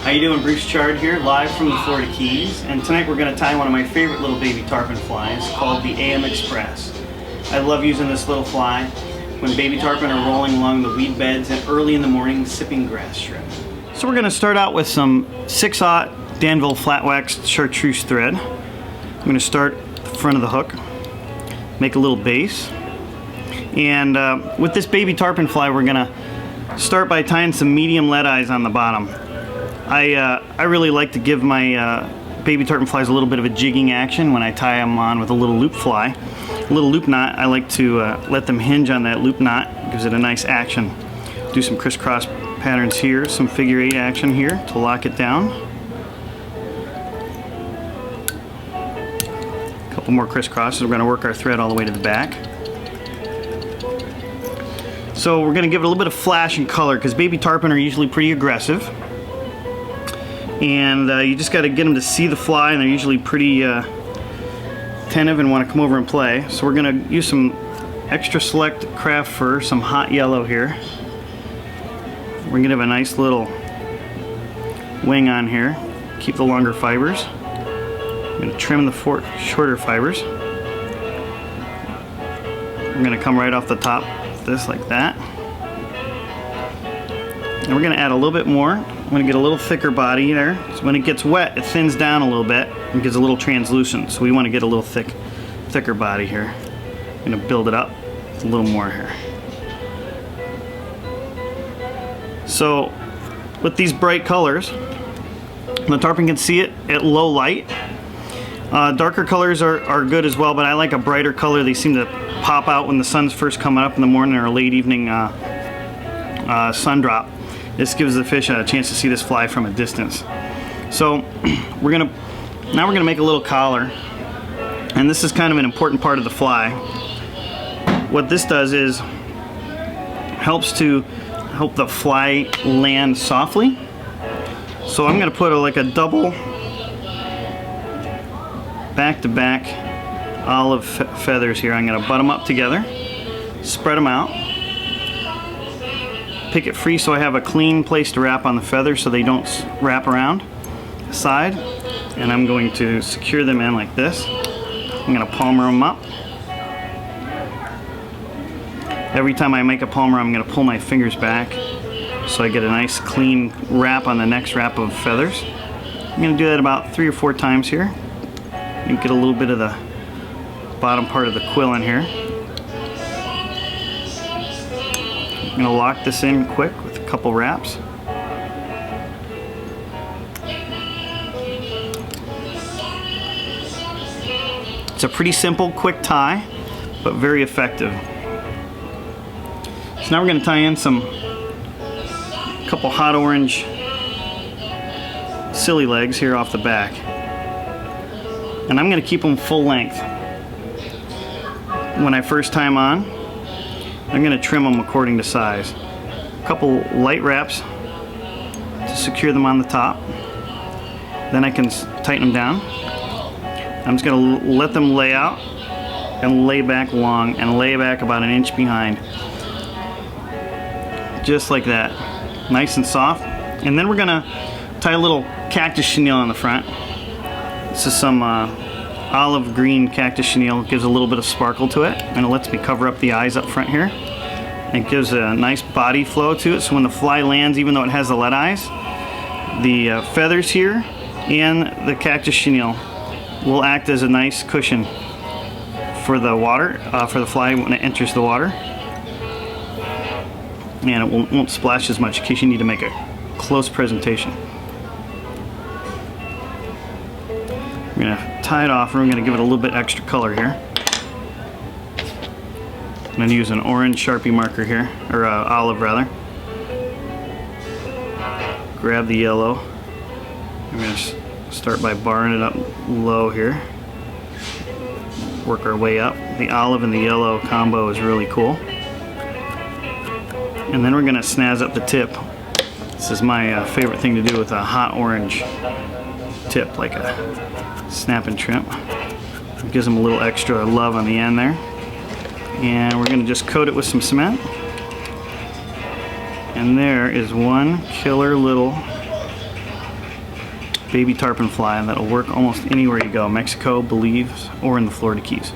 How you doing? Bruce Chard here, live from the Florida Keys, and tonight we're going to tie one of my favorite little baby tarpon flies called the AM Express. I love using this little fly when baby tarpon are rolling along the weed beds and early in the morning sipping grass strip. So we're going to start out with some 6/0 Danville flat waxed chartreuse thread. I'm going to start at the front of the hook, make a little base, and with this baby tarpon fly we're going to start by tying some medium lead eyes on the bottom. I really like to give my baby tarpon flies a little bit of a jigging action when I tie them on with a little loop fly. A little loop knot, I like to let them hinge on that loop knot. It gives it a nice action. Do some crisscross patterns here, some figure 8 action here to lock it down. A couple more crisscrosses. We're going to work our thread all the way to the back. So we're going to give it a little bit of flash and color because baby tarpon are usually pretty aggressive. And you just got to get them to see the fly, and they're usually pretty attentive and want to come over and play. So we're going to use some extra select craft fur, some hot yellow here. We're going to have a nice little wing on here. Keep the longer fibers. I'm going to trim the shorter fibers. We're going to come right off the top of this like that. And we're going to add a little bit more. I'm going to get a little thicker body there. So when it gets wet, it thins down a little bit and gets a little translucent. So we want to get a little thicker body here. I'm going to build it up a little more here. So with these bright colors, the tarpon can see it at low light. Darker colors are good as well, but I like a brighter color. They seem to pop out when the sun's first coming up in the morning or a late evening sun drop. This gives the fish a chance to see this fly from a distance. So now we're gonna make a little collar, and this is kind of an important part of the fly. What this does is help the fly land softly. So I'm gonna put like a double back-to-back olive feathers here. I'm gonna butt them up together, spread them out. Pick it free so I have a clean place to wrap on the feathers so they don't wrap around the side. And I'm going to secure them in like this. I'm going to palmer them up. Every time I make a palmer, I'm going to pull my fingers back so I get a nice clean wrap on the next wrap of feathers. I'm going to do that about 3 or 4 times here. You get a little bit of the bottom part of the quill in here. I'm going to lock this in quick with a couple wraps. It's a pretty simple, quick tie, but very effective. So now we're going to tie in a couple hot orange silly legs here off the back. And I'm going to keep them full length. When I first tie them on, I'm going to trim them according to size. A couple light wraps to secure them on the top. Then I can tighten them down. I'm just going to let them lay out and lay back long and lay back about 1 inch behind. Just like that. Nice and soft. And then we're going to tie a little cactus chenille on the front. This is some olive green cactus chenille. It gives a little bit of sparkle to it, and it lets me cover up the eyes up front here. It gives a nice body flow to it, so when the fly lands, even though it has the lead eyes, the feathers here and the cactus chenille will act as a nice cushion for the water, for the fly when it enters the water. And it won't splash as much in case you need to make a close presentation. I'm going to tie it off, and we're going to give it a little bit extra color here. I'm going to use an orange Sharpie marker here, or olive rather. Grab the yellow. I'm going to start by barring it up low here. Work our way up. The olive and the yellow combo is really cool. And then we're going to snazz up the tip. This is my favorite thing to do with a hot orange tip, like a snap and trim. It gives them a little extra love on the end there. And we're going to just coat it with some cement. And there is one killer little baby tarpon fly that'll work almost anywhere you go, Mexico, Belize, or in the Florida Keys.